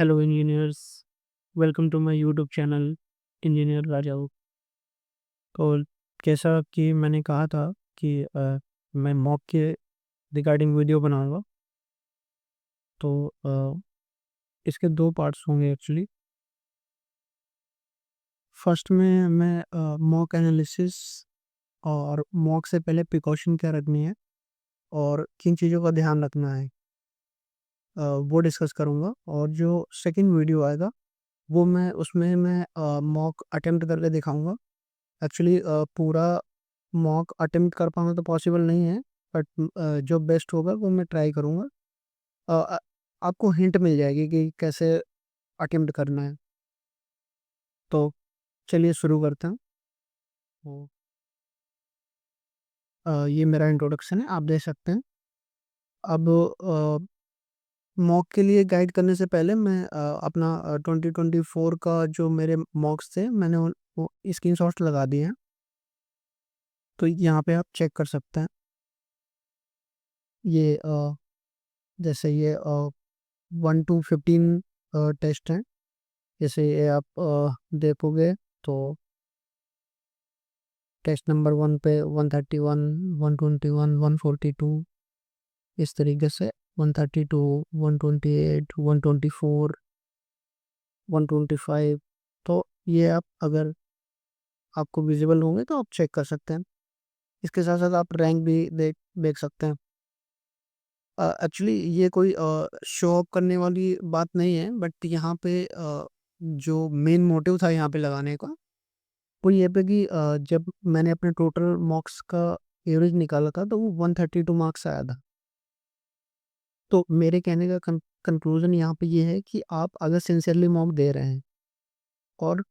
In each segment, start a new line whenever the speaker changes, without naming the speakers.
Hello engineers, welcome to my YouTube channel engineer Rajau. तो जैसा कि मैंने कहा था कि मैं मॉक के रिगार्डिंग वीडियो बनाऊंगा। तो इसके दो पार्ट्स होंगे एक्चुअली। फर्स्ट में मैं मॉक एनालिसिस और मॉक से पहले प्रिकॉशन क्या रखनी है और किन चीज़ों का ध्यान रखना है, वो डिस्कस करूँगा। और जो सेकंड वीडियो आएगा वो मैं मॉक अटेम्प्ट करके दिखाऊंगा। एक्चुअली पूरा मॉक अटेम्प्ट कर पाना तो पॉसिबल नहीं है, बट जो बेस्ट होगा वो मैं ट्राई करूँगा। अ, आपको हिंट मिल जाएगी कि कैसे अटेम्प्ट करना है। तो चलिए शुरू करते हैं। तो, ये मेरा इंट्रोडक्शन है, आप देख सकते हैं। अब मॉक के लिए गाइड करने से पहले मैं अपना 2024 का जो मेरे मॉक्स थे मैंने वो स्क्रीन शॉट्स लगा दिए हैं। तो यहाँ पे आप चेक कर सकते हैं। ये जैसे ये 1 to 15 टेस्ट हैं। जैसे ये आप देखोगे तो टेस्ट नंबर 1 पे 131, 121, 142, इस तरीके से 132, 128, 124, 125। तो ये आप अगर आपको विजिबल होंगे तो आप चेक कर सकते हैं। इसके साथ साथ आप रैंक भी देख देख सकते हैं। एक्चुअली ये कोई शो ऑफ करने वाली बात नहीं है, बट यहाँ पे जो मेन मोटिव था यहाँ पे लगाने का वो ये पे कि जब मैंने अपने टोटल मार्क्स का एवरेज निकाला था तो वो 132 मार्क्स आया था। तो मेरे कहने का कंक्लूजन यहाँ पे ये है कि आप अगर सिंसियरली मॉक दे रहे हैं और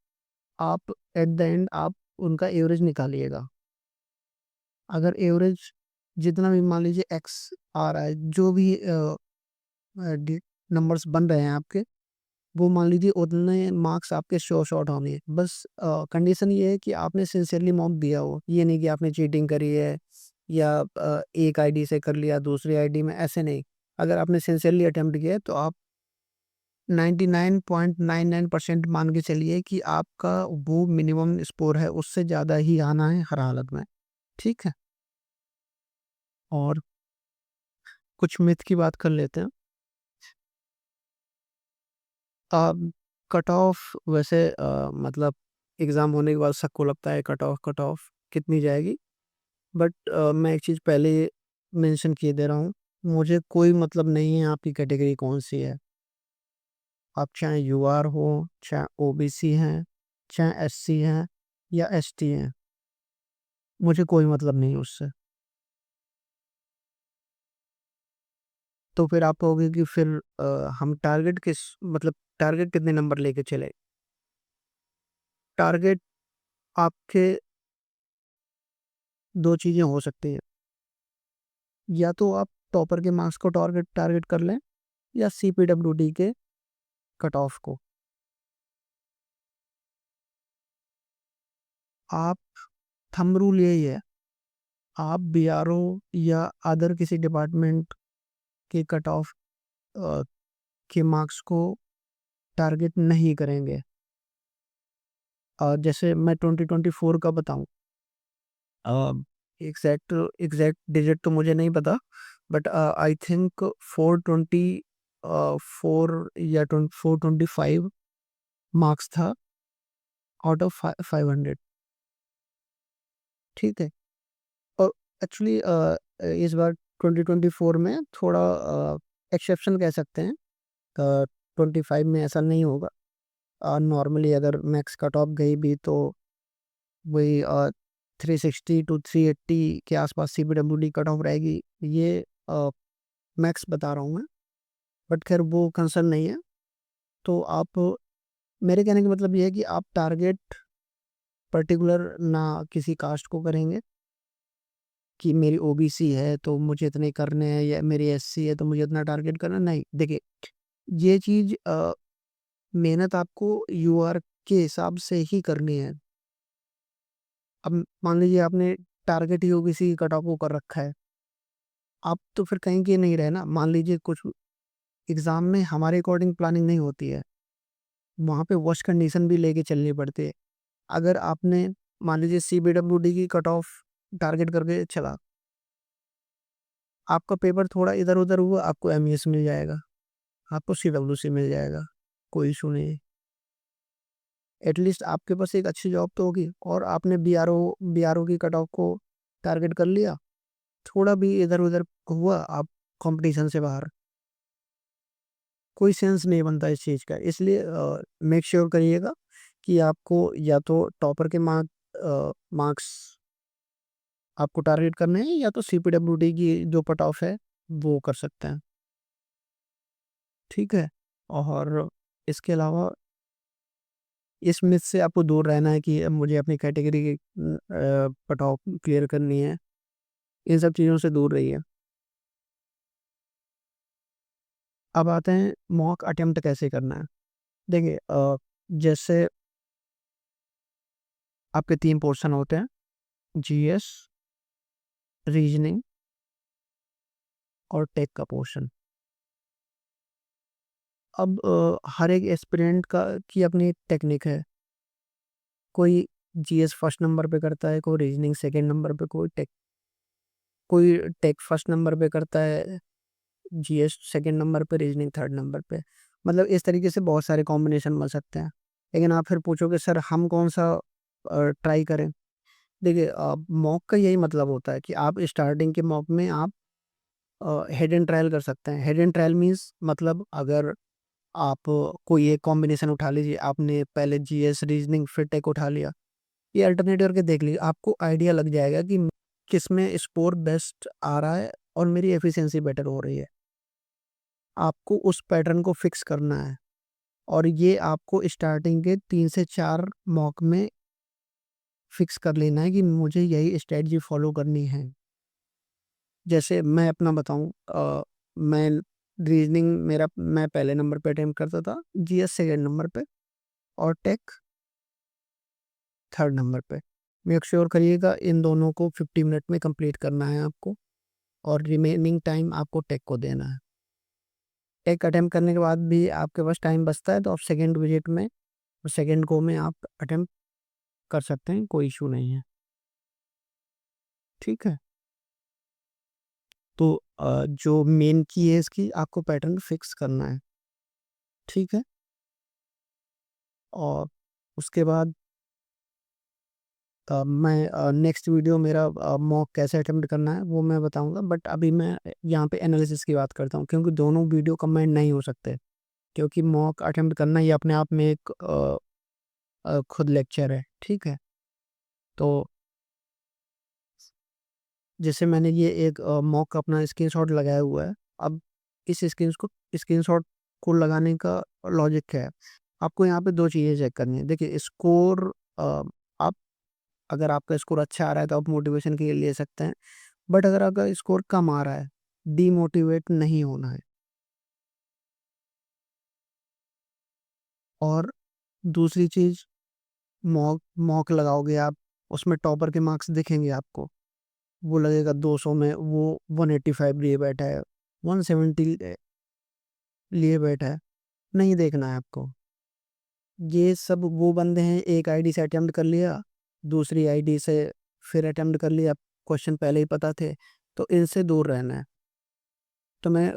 आप एट द एंड आप उनका एवरेज निकालिएगा। अगर एवरेज जितना भी मान लीजिए एक्स आ रहा है, जो भी नंबर्स बन रहे हैं आपके, वो मान लीजिए उतने मार्क्स आपके शो शॉर्ट होंगे। बस कंडीशन ये है कि आपने सिंसियरली मॉक दिया हो, ये नहीं कि आपने चीटिंग करी है या एक आईडी से कर लिया दूसरी आईडी में, ऐसे नहीं। अगर आपने सिंसियरली अटेम्प्ट किया है तो आप 99.99% मान के चलिए कि आपका वो मिनिमम स्कोर है, उससे ज़्यादा ही आना है हर हालत में। ठीक है। और कुछ मिथ की बात कर लेते हैं। कट ऑफ वैसे मतलब एग्ज़ाम होने के बाद सबको लगता है कट ऑफ कितनी जाएगी। बट मैं एक चीज़ पहले मेंशन किए दे रहा हूँ, मुझे कोई मतलब नहीं है आपकी कैटेगरी कौन सी है। आप चाहे यूआर हो, चाहे ओबीसी हैं, चाहे एससी हैं या एसटी हैं, मुझे कोई मतलब नहीं उससे। तो फिर आप कहोगे कि फिर हम टारगेट किस मतलब टारगेट कितने नंबर लेके चले। टारगेट आपके दो चीज़ें हो सकती हैं। या तो आप टॉपर के मार्क्स को टारगेट टारगेट कर लें या सीपीडब्ल्यूडी के कट ऑफ को। आप थंब रूल यही है, आप बीआरओ या अदर किसी डिपार्टमेंट के कट ऑफ के मार्क्स को टारगेट नहीं करेंगे। जैसे मैं 2024 का बताऊं, एग्जैक्ट एग्जैक्ट डिजिट तो मुझे नहीं पता, बट आई थिंक 420 फोर या 425 मार्क्स था आउट ऑफ 500। ठीक है। और एक्चुअली इस बार 2024 में थोड़ा एक्सेप्शन कह सकते हैं। 25 में ऐसा नहीं होगा। नॉर्मली अगर मैक्स कट ऑफ गई भी तो वही 360 to 380 के आसपास सीपीडब्ल्यूडी कट ऑफ रहेगी। ये मैक्स बता रहा हूँ मैं, बट खैर वो कंसर्न नहीं है। तो आप मेरे कहने का मतलब ये है कि आप टारगेट पर्टिकुलर ना किसी कास्ट को करेंगे कि मेरी ओबीसी है तो मुझे इतने करने हैं या मेरी एससी है तो मुझे इतना टारगेट करना नहीं। देखिए, ये चीज़ मेहनत आपको यूआर के हिसाब से ही करनी है। अब मान लीजिए आपने टारगेट ही ओबीसी कट ऑफ को कर रखा है, आप तो फिर कहीं के नहीं रहे ना। मान लीजिए कुछ एग्ज़ाम में हमारे अकॉर्डिंग प्लानिंग नहीं होती है, वहाँ पे वर्स्ट कंडीशन भी लेके चलनी पड़ती है। अगर आपने मान लीजिए सीबीडब्ल्यूडी की कट ऑफ टारगेट करके चला, आपका पेपर थोड़ा इधर-उधर हुआ, आपको एमईएस मिल जाएगा, आपको सीडब्ल्यूसी मिल जाएगा, कोई इश्यू नहीं है। एटलीस्ट आपके पास एक अच्छी जॉब तो होगी और आपने बीआरओ की कट ऑफ को टारगेट कर लिया, थोड़ा भी इधर-उधर हुआ, आप कॉम्पिटिशन से बाहर। कोई सेंस नहीं बनता इस चीज़ का। इसलिए मेक श्योर करिएगा कि आपको या तो टॉपर के मार्क्स आपको टारगेट करने हैं या तो सीपीडब्ल्यूडी की जो कट ऑफ है, वो कर सकते हैं। ठीक है? और इसके अलावा इस मिथ से आपको दूर रहना है कि मुझे अपनी कैटेगरी की कट ऑफ क्लियर करनी है। इन सब चीज़ों से दूर रहिए। अब आते हैं मॉक अटेम्प्ट कैसे करना है। देखिए जैसे आपके 3 पोर्शन होते हैं, जीएस, रीजनिंग और टेक का पोर्शन। अब हर एक एस्पिरेंट का की अपनी टेक्निक है। कोई जीएस फर्स्ट नंबर पे करता है, कोई रीजनिंग सेकंड नंबर पे, कोई टेक फर्स्ट नंबर पे करता है, जीएस सेकंड नंबर पे, रीजनिंग थर्ड नंबर पे। मतलब इस तरीके से बहुत सारे कॉम्बिनेशन बन सकते हैं। लेकिन आप फिर पूछोगे सर हम कौन-सा ट्राई करें? देखिए मॉक का यही मतलब होता है कि आप स्टार्टिंग के मॉक में आप हिडन ट्रायल कर सकते हैं। हिडन ट्रायल मीन्स मतलब अगर आप कोई एक कॉम्बिनेशन उठा लीजिए, आपने पहले जीएस, रीजनिंग फिर टेक उठा लिया। ये अल्टरनेट करके देख लीजिए, आपको आइडिया लग जाएगा कि किसमें स्कोर बेस्ट आ रहा है और मेरी एफिशिएंसी बेटर हो रही है। आपको उस पैटर्न को फिक्स करना है और ये आपको स्टार्टिंग के 3 से 4 मॉक में फिक्स कर लेना है कि मुझे यही स्ट्रेटजी फॉलो करनी है। जैसे मैं अपना बताऊँ मैं रीज़निंग मेरा मैं पहले नंबर पे अटेम्प्ट करता था, जीएस सेकंड नंबर पे और टेक थर्ड नंबर पे। मेक श्योर करिएगा इन दोनों को 50 मिनट में कंप्लीट करना है आपको और रिमेनिंग टाइम आपको टेक को देना है। टेक अटेम्प्ट करने के बाद भी आपके पास टाइम बचता है तो आप सेकंड विजिट में सेकंड गो में आप अटेम्प्ट कर सकते हैं, कोई इश्यू नहीं है। ठीक है? तो जो मेन की है इसकी आपको पैटर्न फिक्स करना है। ठीक है? और उसके बाद मैं नेक्स्ट वीडियो मेरा मॉक कैसे अटेम्प्ट करना है वो मैं बताऊँगा बट अभी मैं यहाँ पे एनालिसिस की बात करता हूँ क्योंकि दोनों वीडियो कंबाइंड नहीं हो सकते क्योंकि मॉक अटेम्प्ट करना ये अपने आप में एक खुद लेक्चर है। ठीक है? तो जैसे मैंने ये एक मॉक अपना स्क्रीनशॉट लगाया हुआ है। अब इस स्क्रीनशॉट को लगाने का लॉजिक क्या है? आपको यहाँ पे 2 चीज़ें चेक करनी है। देखिए स्कोर आप अगर आपका स्कोर अच्छा आ रहा है तो आप मोटिवेशन के लिए ले सकते हैं। बट अगर आपका स्कोर कम आ रहा है, डीमोटिवेट नहीं होना है। और दूसरी चीज़ मॉक मॉक लगाओगे आप, उसमें टॉपर के मार्क्स दिखेंगे आपको। वो लगेगा 200 में वो 185 लिए बैठा है, 170 लिए बैठा है, नहीं देखना है आपको। ये सब वो बंदे हैं एक आईडी से अटेम्प्ट कर लिया, दूसरी आईडी से फिर अटेम्प्ट कर लिया, क्वेश्चन पहले ही पता थे, तो इनसे दूर रहना है। तुम्हें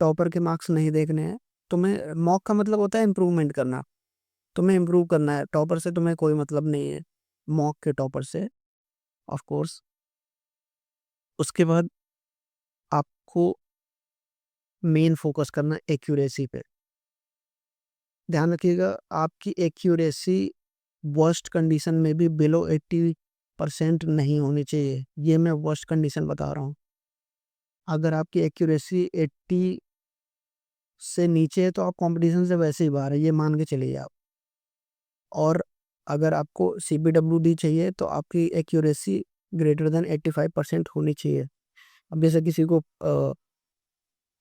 टॉपर के मार्क्स नहीं देखने हैं, तुम्हें मॉक का मतलब होता है इम्प्रूवमेंट करना, तुम्हें इम्प्रूव करना है, टॉपर से तुम्हें कोई मतलब नहीं है, मॉक के टॉपर से ऑफ कोर्स। उसके बाद आपको मेन फोकस करना है एक्यूरेसी पे। ध्यान रखिएगा आपकी एक्यूरेसी वर्स्ट कंडीशन में भी बिलो 80% नहीं होनी चाहिए। ये मैं वर्स्ट कंडीशन बता रहा हूँ। अगर आपकी एक्यूरेसी 80 से नीचे है तो आप कंपटीशन से वैसे ही बाहर है, ये मान के चलिए आप। और अगर आपको सीबीडब्ल्यूडी चाहिए तो आपकी एक्यूरेसी ग्रेटर देन 85% होनी चाहिए। अब जैसे किसी को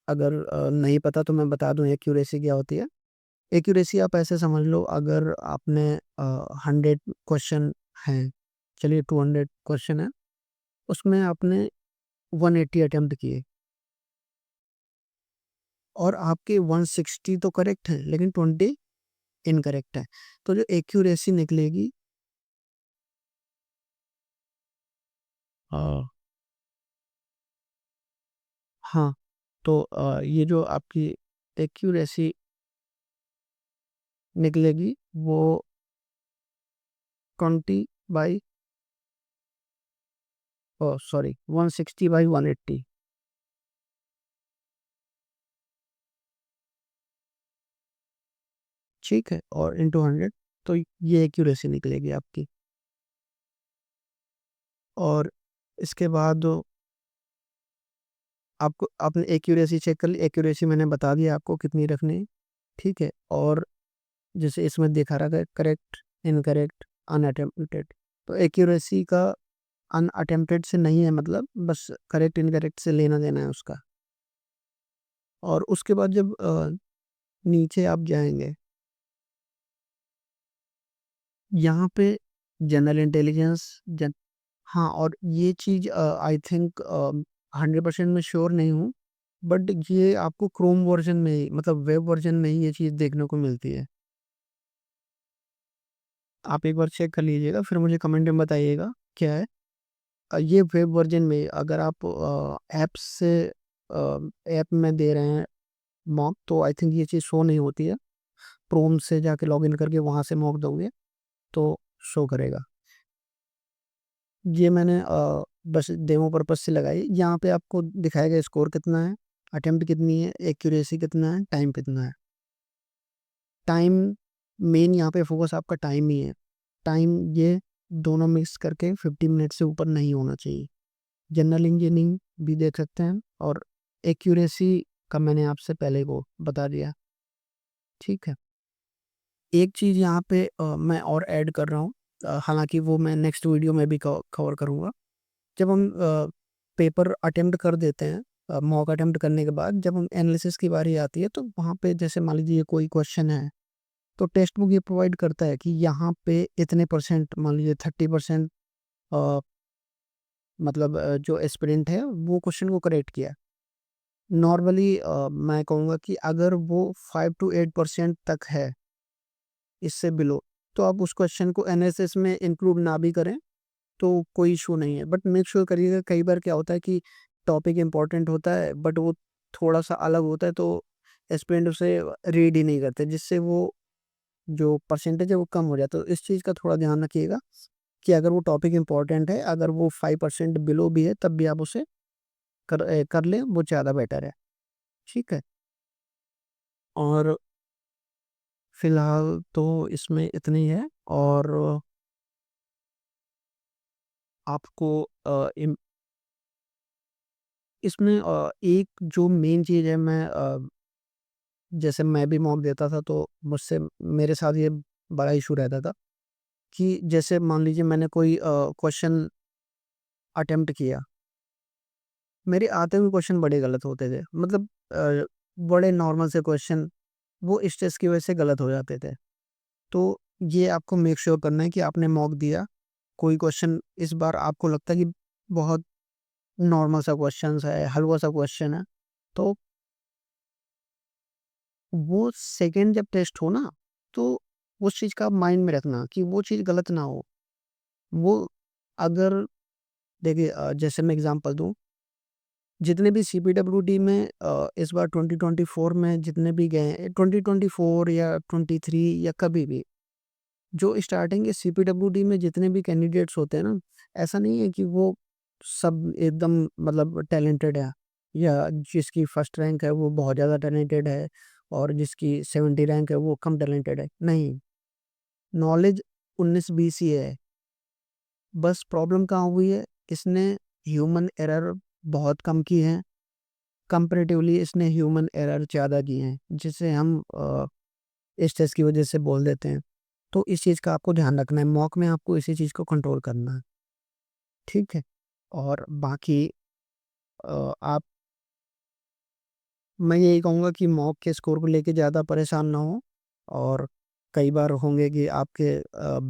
अगर नहीं पता तो मैं बता दूँ एक्यूरेसी क्या होती है। एक्यूरेसी आप ऐसे समझ लो अगर आपने 100 क्वेश्चन हैं, चलिए 200 क्वेश्चन है, उसमें आपने 180 अटेम्प्ट किए और आपके 160 तो करेक्ट है लेकिन 20 इनकरेक्ट है। तो जो एक्यूरेसी निकलेगी अ, हाँ, तो ये जो आपकी एक्यूरेसी निकलेगी वो 20 बाई सॉरी 160 बाई 180। ठीक है, और इंटू 100, तो ये एक्यूरेसी निकलेगी आपकी। और इसके बाद आपको आपने एक्यूरेसी चेक कर ली, एक्यूरेसी मैंने बता दिया आपको कितनी रखनी है, ठीक है। और जैसे इसमें दिखा रहा था करेक्ट, इनकरेक्ट, अनअटेम्प्टेड, तो एक्यूरेसी का अनअटेम्प्टेड से नहीं है, मतलब बस करेक्ट इनकरेक्ट से लेना देना है उसका। और उसके बाद जब नीचे आप जाएंगे, यहाँ पे जनरल इंटेलिजेंस जन हाँ, और ये चीज़ आई थिंक 100% मैं श्योर नहीं हूँ, बट ये आपको क्रोम वर्जन में ही, मतलब वेब वर्जन में ही ये चीज़ देखने को मिलती है। आप एक बार चेक कर लीजिएगा, फिर मुझे कमेंट में बताइएगा क्या है। ये वेब वर्जन में अगर आप ऐप में दे रहे हैं मॉक, तो आई थिंक ये चीज़ शो नहीं होती है। क्रोम से जाके लॉगिन करके वहाँ से मॉक दोगे तो शो करेगा। ये मैंने बस डेमो पर्पस से लगाई। यहाँ पे आपको दिखाएगा स्कोर कितना है, अटेम्प्ट कितनी है, एक्यूरेसी कितना है, टाइम कितना है। टाइम मेन यहाँ पे फोकस आपका टाइम ही है। टाइम ये दोनों मिक्स करके 50 मिनट से ऊपर नहीं होना चाहिए। जनरल इंजीनियरिंग भी देख सकते हैं, और एक्यूरेसी का मैंने आपसे पहले को बता दिया, ठीक है। एक चीज़ यहाँ पे मैं और ऐड कर रहा हूँ, हालांकि वो मैं नेक्स्ट वीडियो में भी कवर करूँगा। जब हम पेपर अटेम्प्ट कर देते हैं, मॉक अटेम्प्ट करने के बाद जब हम एनालिसिस की बारी आती है, तो वहाँ पे जैसे मान लीजिए कोई क्वेश्चन है, तो टेक्स्ट बुक ये प्रोवाइड करता है कि यहाँ पे इतने परसेंट, मान लीजिए 30% मतलब जो एस्पिरेंट है वो क्वेश्चन को करेक्ट किया। नॉर्मली मैं कहूँगा कि अगर वो 5 to 8% तक है, इससे बिलो, तो आप उस क्वेश्चन को एनालिसिस में इंक्लूड ना भी करें तो कोई इशू नहीं है। बट मेक श्योर करिएगा, कई बार क्या होता है कि टॉपिक इम्पोर्टेंट होता है बट वो थोड़ा सा अलग होता है, तो एस्पिरेंट उसे रीड ही नहीं करते, जिससे वो जो परसेंटेज है वो कम हो जाता है। तो इस चीज़ का थोड़ा ध्यान रखिएगा कि अगर वो टॉपिक इम्पोर्टेंट है, अगर वो 5% बिलो भी है, तब भी आप उसे कर लें, वो ज़्यादा बेटर है, ठीक है। और फिलहाल तो इसमें इतनी है। और आपको इसमें एक जो मेन चीज़ है, मैं जैसे मैं भी मॉक देता था, तो मुझसे मेरे साथ ये बड़ा इशू रहता था कि जैसे मान लीजिए मैंने कोई क्वेश्चन अटेम्प्ट किया, मेरे आते हुए क्वेश्चन बड़े गलत होते थे, मतलब बड़े नॉर्मल से क्वेश्चन वो स्ट्रेस की वजह से गलत हो जाते थे। तो ये आपको मेक श्योर करना है कि आपने मॉक दिया, कोई क्वेश्चन इस बार आपको लगता है कि बहुत नॉर्मल सा क्वेश्चन है, हलवा सा क्वेश्चन है, तो वो सेकंड जब टेस्ट हो ना, तो उस चीज़ का माइंड में रखना कि वो चीज़ गलत ना हो। वो अगर देखिए जैसे मैं एग्ज़ाम्पल दूँ, जितने भी सीपीडब्ल्यूडी में इस बार 2024 में जितने भी गए हैं, 2024 या 23 या कभी भी, जो स्टार्टिंग के सीपीडब्ल्यूडी में जितने भी कैंडिडेट्स होते हैं ना, ऐसा नहीं है कि वो सब एकदम मतलब टैलेंटेड है, या जिसकी फर्स्ट रैंक है वो बहुत ज़्यादा टैलेंटेड है और जिसकी 70 रैंक है वो कम टैलेंटेड है। नहीं, नॉलेज 19-20 ही है। बस प्रॉब्लम कहाँ हुई है, इसने ह्यूमन एरर बहुत कम की है, कंपैरेटिवली इसने ह्यूमन एरर ज़्यादा की हैं, जिसे हम स्ट्रेस की वजह से बोल देते हैं। तो इस चीज़ का आपको ध्यान रखना है, मॉक में आपको इसी चीज़ को कंट्रोल करना है, ठीक है? और बाकी आप मैं यही कहूँगा कि मॉक के स्कोर को लेके ज़्यादा परेशान ना हों। और कई बार होंगे कि आपके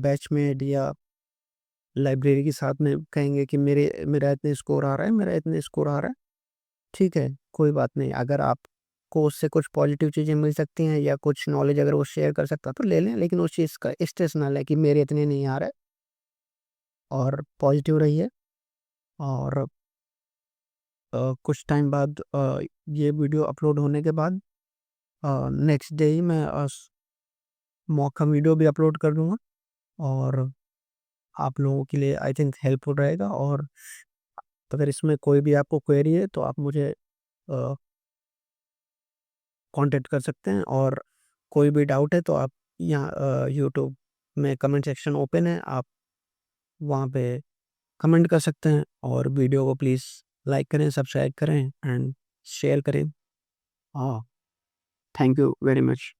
बैचमेट या लाइब्रेरी के साथ में कहेंगे कि मेरा इतने स्कोर आ रहा है, मेरा इतने स्कोर आ रहा है, ठीक है, कोई बात नहीं। अगर आप आपको उससे कुछ पॉजिटिव चीज़ें मिल सकती हैं या कुछ नॉलेज अगर वो शेयर कर सकता है तो ले लें, लेकिन उस चीज़ का स्ट्रेस ना लें कि मेरे इतने नहीं आ रहा है, और पॉजिटिव रहिए। और कुछ टाइम बाद ये वीडियो अपलोड होने के बाद नेक्स्ट डे ही मैं मौका वीडियो भी अपलोड कर दूँगा, और आप लोगों के लिए आई थिंक हेल्पफुल रहेगा। और अगर इसमें कोई भी आपको क्वेरी है तो आप मुझे अ, कॉन्टैक्ट कर सकते हैं, और कोई भी डाउट है तो आप यहाँ यूट्यूब में कमेंट सेक्शन ओपन है, आप वहाँ पे कमेंट कर सकते हैं, और वीडियो को प्लीज़ लाइक करें, सब्सक्राइब करें एंड शेयर करें। हाँ, थैंक यू वेरी मच।